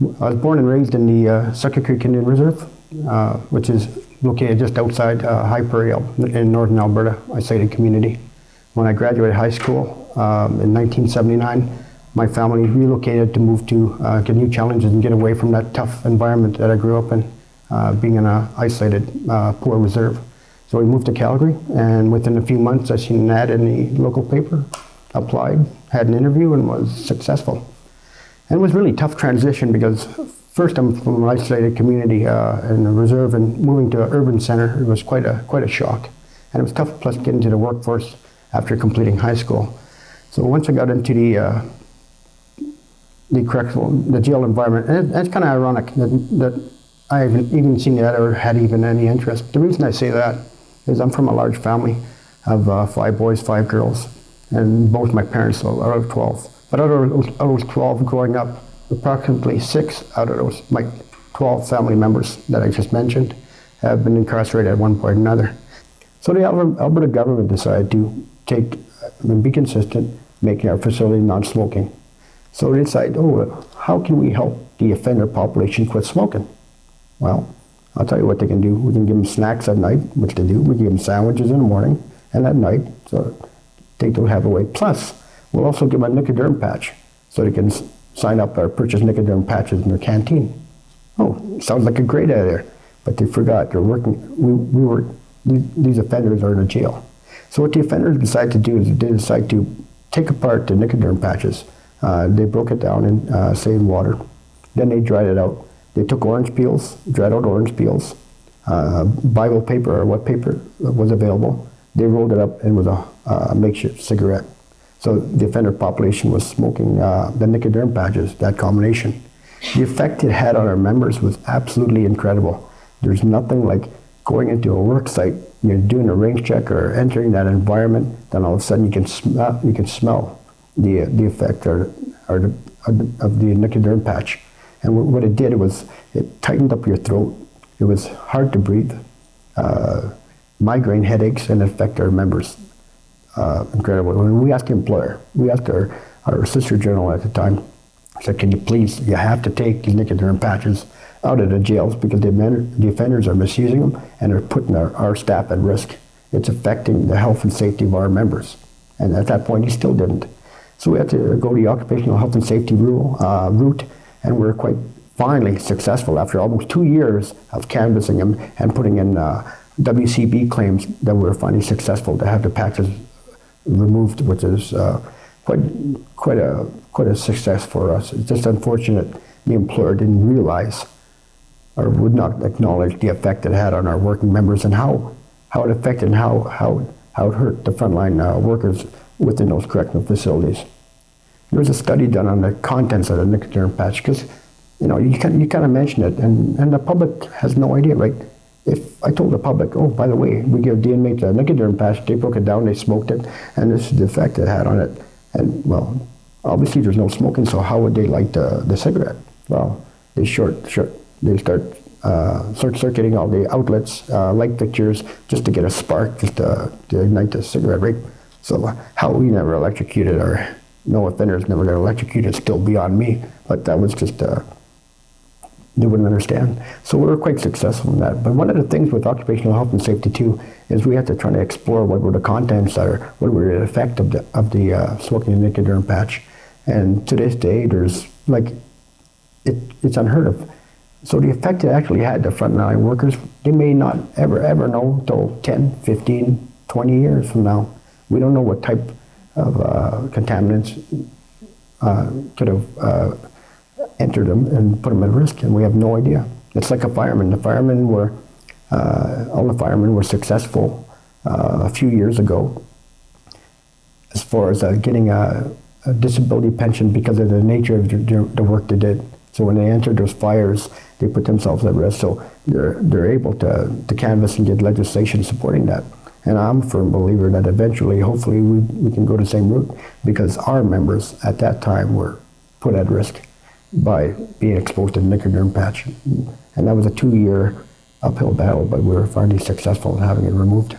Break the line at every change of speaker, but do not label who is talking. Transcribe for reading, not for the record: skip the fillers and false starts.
I was born and raised in the Sucker Creek Indian Reserve, which is located just outside High Prairie in northern Alberta, isolated community. When I graduated high school in 1979, my family relocated to move to get new challenges and get away from that tough environment that I grew up in, being in an isolated poor reserve. So we moved to Calgary, and within a few months I seen an ad in the local paper, applied, had an interview, and was successful. And it was really a tough transition because first I'm from an isolated community in a reserve, and moving to an urban center, it was quite a shock. And it was tough plus getting to the workforce after completing high school. So once I got into the jail environment, and it's kind of ironic that I haven't even seen that or had even any interest. The reason I say that is I'm from a large family of 5 boys, 5 girls, and both my parents are out of 12. But out of those 12 growing up, approximately 6 out of those, my 12 family members that I just mentioned, have been incarcerated at one point or another. So the Alberta government decided to take and be consistent, making our facility non-smoking. So they decided, how can we help the offender population quit smoking? Well, I'll tell you what they can do. We can give them snacks at night, which they do. We can give them sandwiches in the morning and at night, so they don't have a way. Plus, we'll also give them a Nicoderm patch, so they can sign up or purchase Nicoderm patches in their canteen. Oh, sounds like a great idea, but they forgot they're working. These offenders are in a jail. So what the offenders decided to do is they decided to take apart the Nicoderm patches. They broke it down in saline water. Then they dried it out. They took orange peels, dried out orange peels, Bible paper or what paper was available. They rolled it up and it was a makeshift cigarette. So the offender population was smoking the Nicoderm patches, that combination. The effect it had on our members was absolutely incredible. There's nothing like going into a work site, you're doing a range check or entering that environment, then all of a sudden you can smell the effect of the Nicoderm patch. And what it did was it tightened up your throat. It was hard to breathe, migraine headaches, and affect our members. Incredible. When we asked the employer, we asked our sister journal at the time, I said, can you please, you have to take these Nicoderm patches out of the jails because the offenders are misusing them and they're putting our staff at risk. It's affecting the health and safety of our members. And at that point, he still didn't. So we had to go the occupational health and safety route, and we were quite finally successful after almost 2 years of canvassing them and putting in WCB claims that we were finally successful to have the patches removed, which is quite a success for us. It's just unfortunate the employer didn't realize or would not acknowledge the effect it had on our working members and how it affected and how it hurt the frontline workers within those correctional facilities. There was a study done on the contents of the Nicoderm patch because you kind of mention it and the public has no idea, right? If I told the public, oh, by the way, we give the inmates a Nicoderm patch, they broke it down, they smoked it, and this is the effect it had on it. And well, obviously there's no smoking, so how would they like the cigarette? Well, they start circuiting all the outlets, light fixtures, just to get a spark, just to ignite the cigarette, right? So how we never electrocuted, or no offenders never got electrocuted, is still beyond me. But that was just, they wouldn't understand. So we were quite successful in that. But one of the things with occupational health and safety too, is we had to try to explore what were the contents or what were the effect of the smoking the Nicoderm patch. And to this day, there's it's unheard of. So the effect it actually had the frontline workers, they may not ever know until 10, 15, 20 years from now. We don't know what type of contaminants could have entered them and put them at risk, and we have no idea. It's like a fireman. All the firemen were successful a few years ago as far as getting a disability pension because of the nature of the work they did. So when they entered those fires, they put themselves at risk. So they're able to canvass and get legislation supporting that. And I'm a firm believer that eventually, hopefully, we can go the same route because our members at that time were put at risk by being exposed to the Nicoderm patch. And that was a 2-year uphill battle, but we were finally successful in having it removed.